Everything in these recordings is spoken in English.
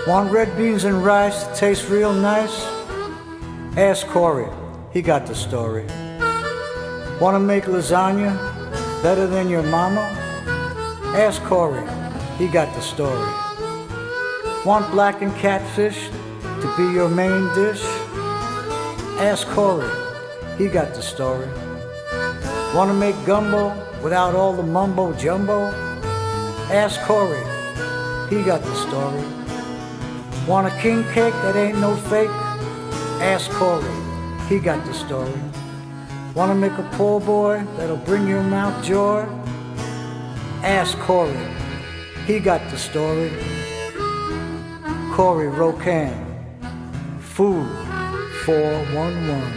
Want red beans and rice that taste real nice? Ask Corey, he got the story. Want to make lasagna better than your mama? Ask Corey, he got the story. Want blackened catfish to be your main dish? Ask Corey, he got the story. Want to make gumbo without all the mumbo jumbo? Ask Corey, he got the story. Want a king cake that ain't no fake? Ask Corey, he got the story. Want to make a poor boy that'll bring your mouth joy? Ask Corey, he got the story. Corey Rocan, Food 411.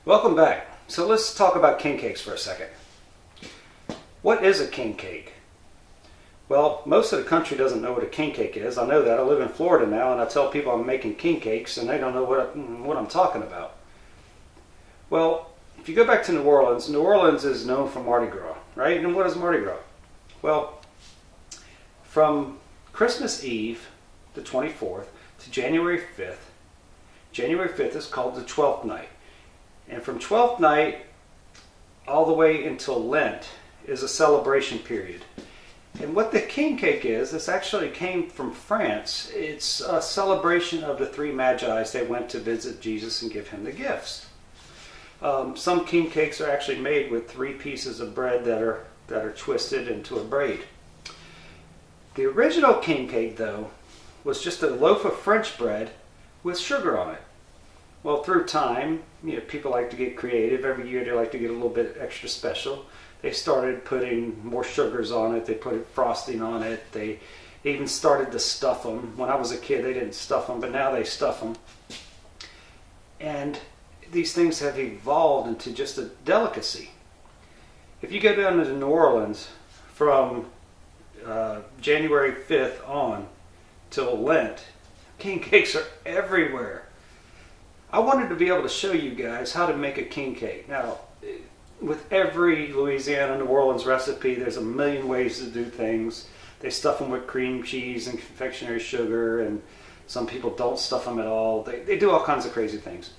Welcome back. So let's talk about king cakes for a second. What is a king cake? Well, most of the country doesn't know what a king cake is. I know that. I live in Florida now, and I tell people I'm making king cakes, and they don't know what I'm talking about. Well, if you go back to New Orleans is known for Mardi Gras, right? And what is Mardi Gras? Well, from Christmas Eve, the 24th, to January 5th, January 5th is called the 12th night. And from 12th night all the way until Lent is a celebration period. And what the king cake is, this actually came from France. It's a celebration of the three magi. They went to visit Jesus and give him the gifts. Some king cakes are actually made with 3 pieces of bread that are twisted into a braid. The original king cake, though, was just a loaf of French bread with sugar on it. Well, through time, people like to get creative. Every year they like to get a little bit extra special. They started putting more sugars on it. They put frosting on it. They even started to stuff them. When I was a kid, they didn't stuff them, but now they stuff them. And these things have evolved into just a delicacy. If you go down to New Orleans from January 5th on till Lent, king cakes are everywhere. I wanted to be able to show you guys how to make a king cake. Now, with every Louisiana, New Orleans recipe, there's a million ways to do things. They stuff them with cream cheese and confectionery sugar, and some people don't stuff them at all. They do all kinds of crazy things.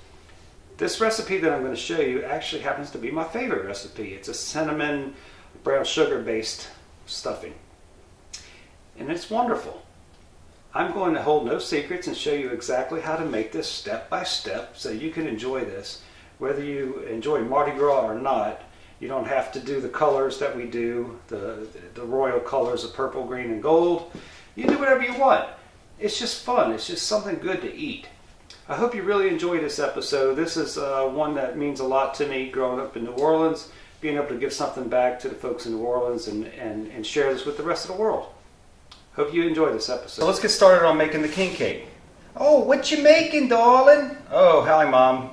This recipe that I'm going to show you actually happens to be my favorite recipe. It's a cinnamon brown sugar based stuffing. And it's wonderful. I'm going to hold no secrets and show you exactly how to make this step by step so you can enjoy this. Whether you enjoy Mardi Gras or not, you don't have to do the colors that we do, the royal colors of purple, green, and gold. You do whatever you want. It's just fun. It's just something good to eat. I hope you really enjoy this episode. This is one that means a lot to me growing up in New Orleans, being able to give something back to the folks in New Orleans and share this with the rest of the world. Hope you enjoy this episode. So let's get started on making the king cake. Oh, what you making, darling? Oh, hi, Mom.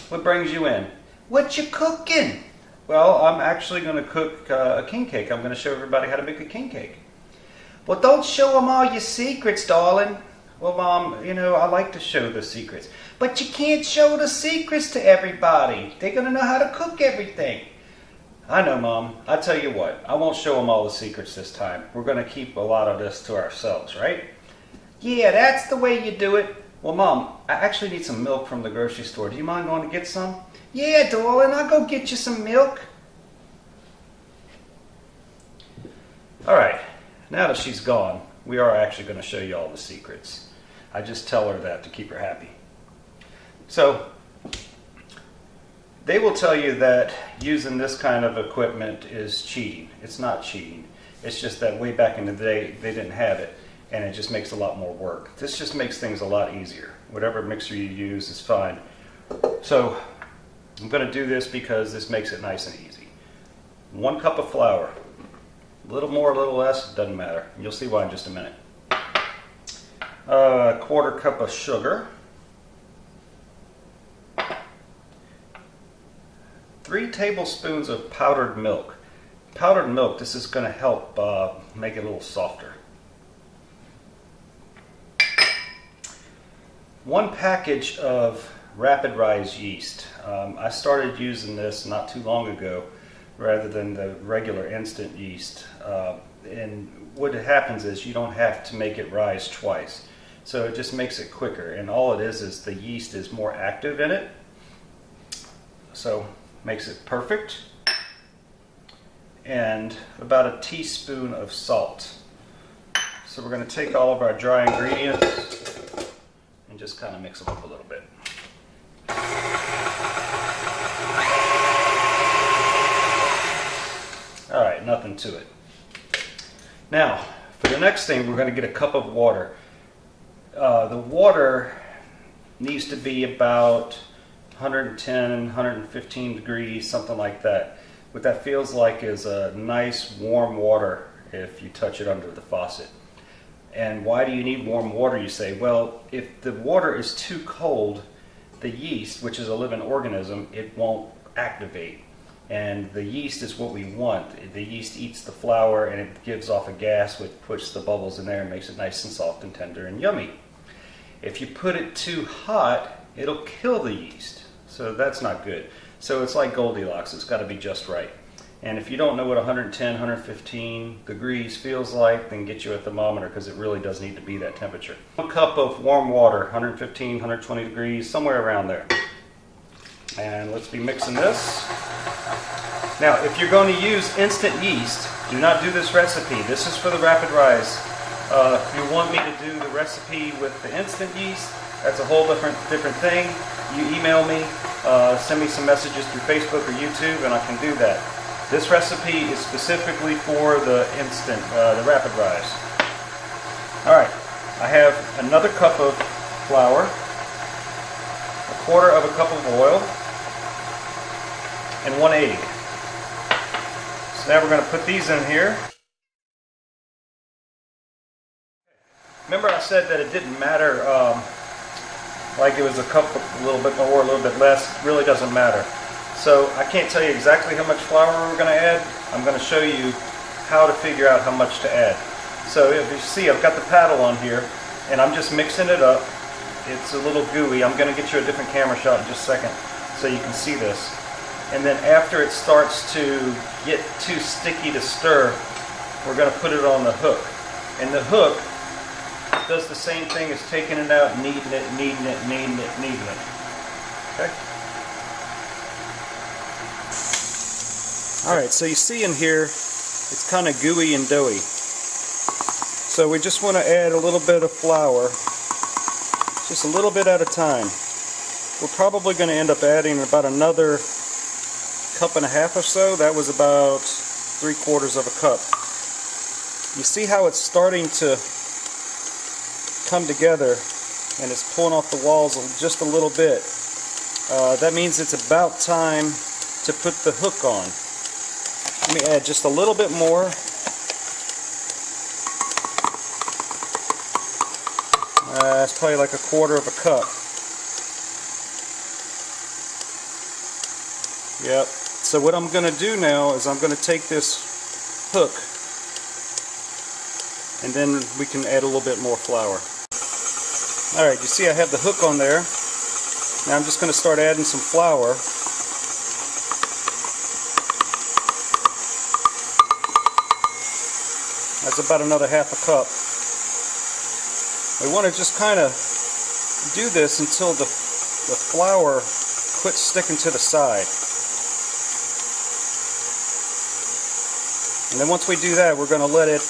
What brings you in? What you cooking? Well, I'm actually going to cook a king cake. I'm going to show everybody how to make a king cake. Well, don't show them all your secrets, darling. Well, Mom, I like to show the secrets. But you can't show the secrets to everybody. They're going to know how to cook everything. I know, Mom. I tell you what, I won't show them all the secrets this time. We're going to keep a lot of this to ourselves, right? Yeah, that's the way you do it. Well, Mom, I actually need some milk from the grocery store. Do you mind going to get some? Yeah, darling, I'll go get you some milk. All right, now that she's gone, we are actually going to show you all the secrets. I just tell her that to keep her happy. So, they will tell you that using this kind of equipment is cheating. It's not cheating. It's just that way back in the day, they didn't have it, and it just makes a lot more work. This just makes things a lot easier. Whatever mixer you use is fine. So I'm going to do this because this makes it nice and easy. 1 cup of flour. A little more, a little less, doesn't matter. You'll see why in just a minute. 1/4 cup of sugar. 3 tablespoons of powdered milk. Powdered milk, this is going to help make it a little softer. 1 package of Rapid Rise yeast. I started using this not too long ago rather than the regular instant yeast. and what happens is you don't have to make it rise twice. So it just makes it quicker, and all it is the yeast is more active in it. So makes it perfect. And about a teaspoon of salt. So we're going to take all of our dry ingredients and just kind of mix them up a little bit. All right, nothing to it. Now, for the next thing, we're going to get a cup of water. The water needs to be about 110, 115 degrees, something like that. What that feels like is a nice warm water if you touch it under the faucet. And why do you need warm water, you say? Well, if the water is too cold, the yeast, which is a living organism, it won't activate. And the yeast is what we want. The yeast eats the flour and it gives off a gas which puts the bubbles in there and makes it nice and soft and tender and yummy. If you put it too hot, it'll kill the yeast. So that's not good. So it's like Goldilocks, it's got to be just right. And if you don't know what 110, 115 degrees feels like, then get you a thermometer, because it really does need to be that temperature. 1 cup of warm water, 115, 120 degrees, somewhere around there. And let's be mixing this. Now, if you're going to use instant yeast, do not do this recipe. This is for the Rapid Rise. If you want me to do the recipe with the instant yeast, that's a whole different thing. You email me, send me some messages through Facebook or YouTube, and I can do that. This recipe is specifically for the instant, the Rapid Rise. All right, I have another cup of flour, 1/4 of a cup of oil, and 1 egg. So now we're going to put these in here. Remember I said that it didn't matter, like it was a cup, a little bit more, a little bit less. It really doesn't matter. So I can't tell you exactly how much flour we're going to add. I'm going to show you how to figure out how much to add. So if you see, I've got the paddle on here, and I'm just mixing it up. It's a little gooey. I'm going to get you a different camera shot in just a second so you can see this. And then after it starts to get too sticky to stir, we're going to put it on the hook. And the hook does the same thing as taking it out, kneading it, kneading it, kneading it, kneading it. Okay? Alright, so you see in here, it's kind of gooey and doughy. So we just want to add a little bit of flour, just a little bit at a time. We're probably going to end up adding about another 1.5 cups or so. That was about 3/4 of a cup. You see how it's starting to come together and it's pulling off the walls just a little bit. That means it's about time to put the hook on. Let me add just a little bit more. It's probably like 1/4 of a cup. Yep. So what I'm going to do now is I'm going to take this hook and then we can add a little bit more flour. Alright, you see I have the hook on there. Now I'm just going to start adding some flour. That's about another 1/2 cup. We want to just kind of do this until the flour quits sticking to the side. And then once we do that, we're going to let it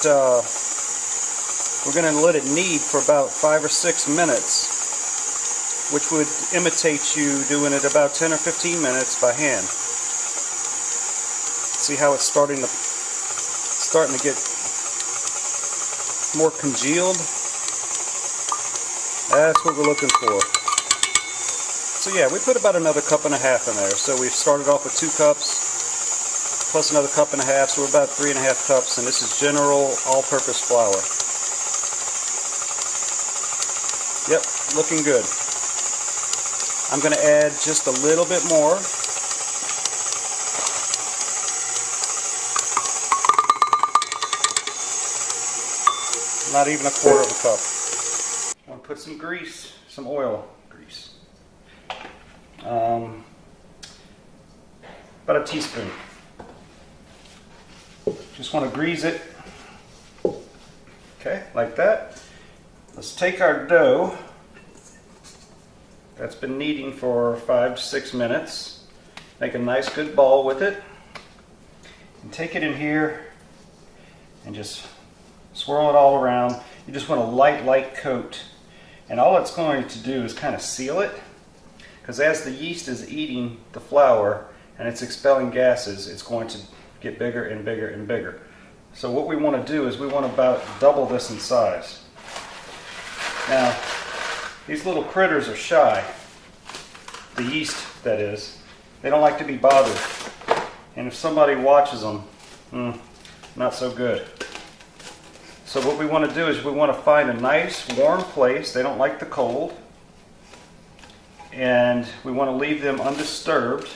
knead for about 5 or 6 minutes, which would imitate you doing it about 10 or 15 minutes by hand. See how it's starting to get more congealed? That's what we're looking for. So yeah, we put about another 1.5 cups in there. So we've started off with 2 cups plus another 1.5 cups, so we're about 3.5 cups, and this is general all-purpose flour. Yep, looking good. I'm going to add just a little bit more. Not even 1/4 of a cup. I'm going to put some grease, some oil grease. About a teaspoon. Just want to grease it Okay, like that. Let's take our dough that's been kneading for 5 to 6 minutes. Make a nice good ball with it. And take it in here and just swirl it all around. You just want a light coat. And all it's going to do is kind of seal it. Because as the yeast is eating the flour and it's expelling gases, it's going to get bigger and bigger and bigger. So what we want to do is we want to about double this in size. Now, these little critters are shy. The yeast, that is. They don't like to be bothered. And if somebody watches them, not so good. So what we want to do is we want to find a nice warm place. They don't like the cold. And we want to leave them undisturbed.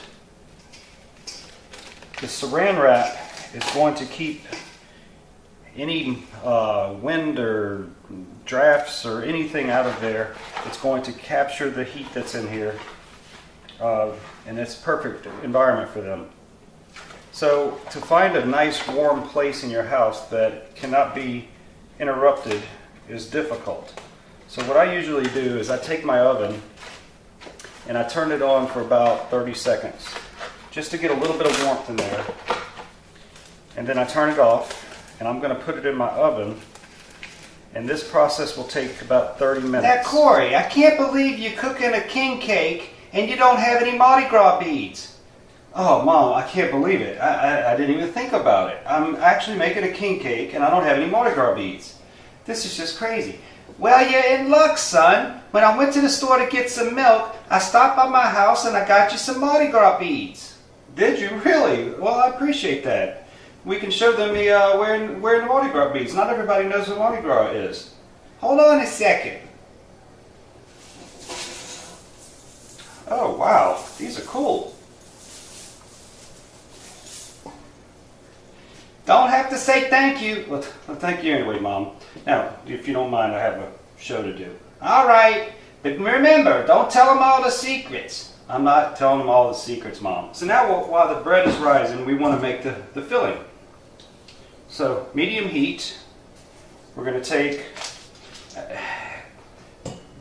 The saran wrap is going to keep any wind or drafts or anything out of there. It's going to capture the heat that's in here. And it's a perfect environment for them. So to find a nice warm place in your house that cannot be interrupted is difficult. So what I usually do is I take my oven and I turn it on for about 30 seconds just to get a little bit of warmth in there. And then I turn it off and I'm going to put it in my oven, and this process will take about 30 minutes. Now, Corey, I can't believe you're cooking a king cake and you don't have any Mardi Gras beads. Oh, Mom, I can't believe it. I didn't even think about it. I'm actually making a king cake and I don't have any Mardi Gras beads. This is just crazy. Well, you're in luck, son. When I went to the store to get some milk, I stopped by my house and I got you some Mardi Gras beads. Did you really? Well, I appreciate that. We can show them me wearing the Mardi Gras beads. Not everybody knows what Mardi Gras is. Hold on a second. Oh, wow. These are cool. Don't have to say thank you. Well, thank you anyway, Mom. Now, if you don't mind, I have a show to do. All right. But remember, don't tell them all the secrets. I'm not telling them all the secrets, Mom. So now while the bread is rising, we want to make the filling. So medium heat. We're going to take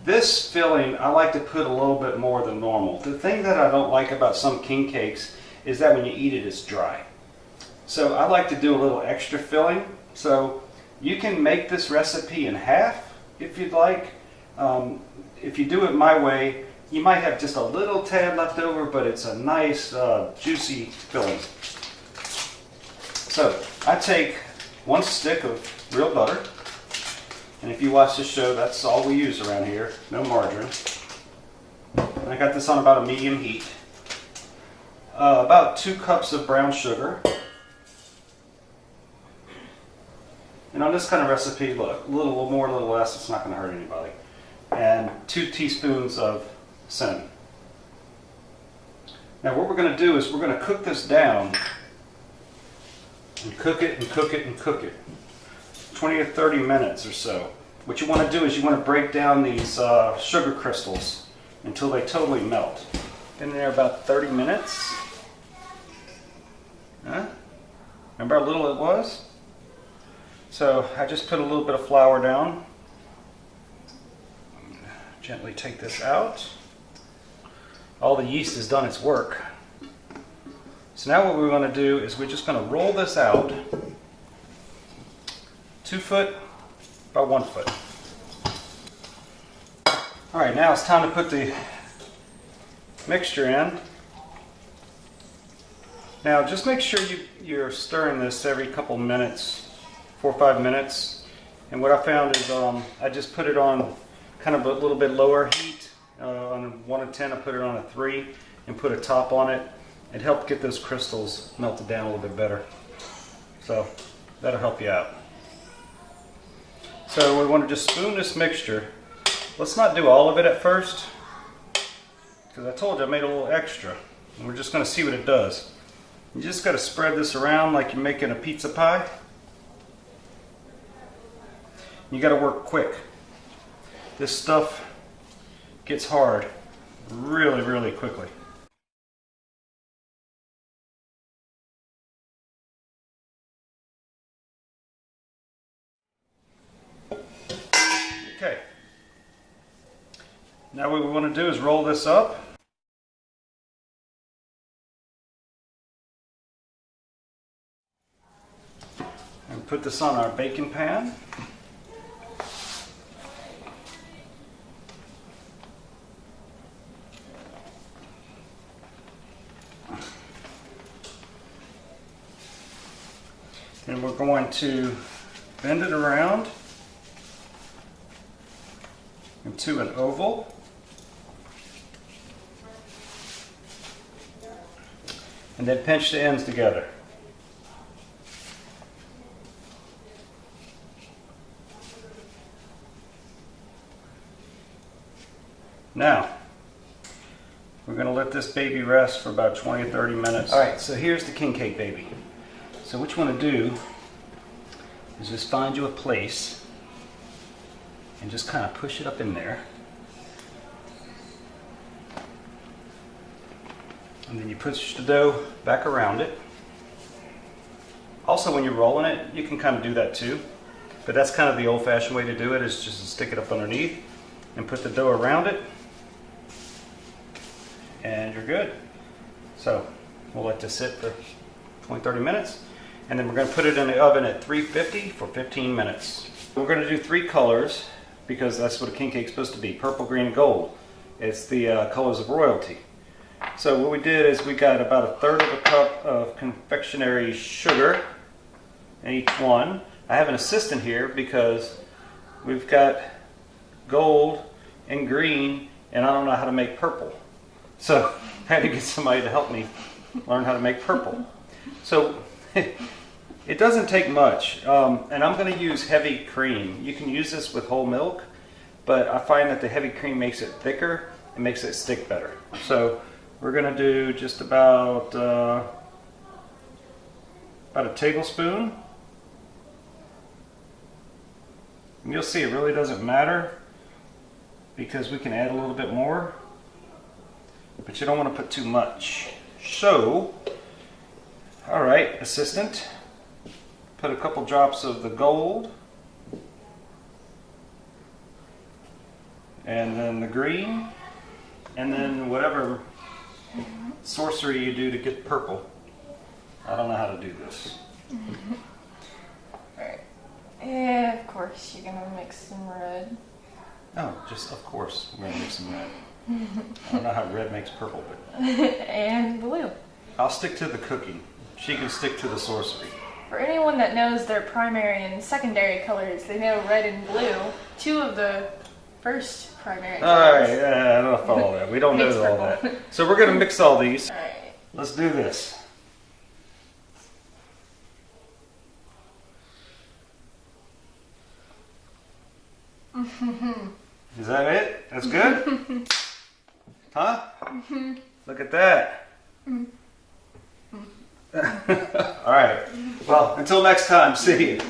this filling. I like to put a little bit more than normal. The thing that I don't like about some king cakes is that when you eat it, it's dry. So I like to do a little extra filling. So you can make this recipe in half if you'd like. If you do it my way, you might have just a little tad left over, but it's a nice juicy filling. So I take 1 stick of real butter, and if you watch the show, that's all we use around here, no margarine. And I got this on about a medium heat. About 2 cups of brown sugar. And on this kind of recipe, look, a little more, a little less, it's not going to hurt anybody. And 2 teaspoons of cinnamon. Now what we're going to do is we're going to cook this down and cook it and cook it and cook it 20 to 30 minutes or so. What you want to do is you want to break down these sugar crystals until they totally melt. Been there about 30 minutes. Huh? Remember how little it was? So I just put a little bit of flour down. Gently take this out. All the yeast has done its work. So now what we're going to do is we're just going to roll this out 2 foot by 1 foot. All right, now it's time to put the mixture in. Now just make sure you're stirring this every couple minutes, 4 or 5 minutes. And what I found is I just put it on kind of a little bit lower heat. On a 1 to 10, I put it on a 3 and put a top on it. It helped get those crystals melted down a little bit better. So that'll help you out. So we want to just spoon this mixture. Let's not do all of it at first, because I told you I made a little extra. And we're just going to see what it does. You just got to spread this around like you're making a pizza pie. You got to work quick. This stuff gets hard really, really quickly. Okay. Now what we want to do is roll this up. And put this on our baking pan. And we're going to bend it around into an oval. And then pinch the ends together. Now, we're going to let this baby rest for about 20 or 30 minutes. Alright, so here's the king cake baby. So what you want to do is just find you a place and just kind of push it up in there. And then you push the dough back around it. Also, when you're rolling it, you can kind of do that too. But that's kind of the old-fashioned way to do it, is just to stick it up underneath and put the dough around it. And you're good. So we'll let this sit for 20-30 minutes. And then we're going to put it in the oven at 350 for 15 minutes. We're going to do 3 colors because that's what a king cake's supposed to be: purple, green, and gold. It's the colors of royalty. So what we did is we got about 1/3 of a cup of confectionery sugar in each one. I have an assistant here because we've got gold and green, and I don't know how to make purple. So I had to get somebody to help me learn how to make purple. So it doesn't take much, and I'm going to use heavy cream. You can use this with whole milk, but I find that the heavy cream makes it thicker and makes it stick better. So we're going to do just about a tablespoon. And you'll see it really doesn't matter because we can add a little bit more, but you don't want to put too much. So, all right, assistant, put a couple drops of the gold, and then the green, and then whatever sorcery you do to get purple. I don't know how to do this. Alright. Yeah, of course, you're gonna mix some red. Oh, just of course, we're gonna mix some red. I don't know how red makes purple, but And blue. I'll stick to the cooking. She can stick to the sorcery. For anyone that knows their primary and secondary colors, they know red and blue. 2 of the first primary colors. Alright, I don't follow that. We don't Mix know all purple. that. So we're gonna mix all these. Alright. Let's do this. Is that it? That's good? Huh? Look at that. All right. Well, until next time, see you.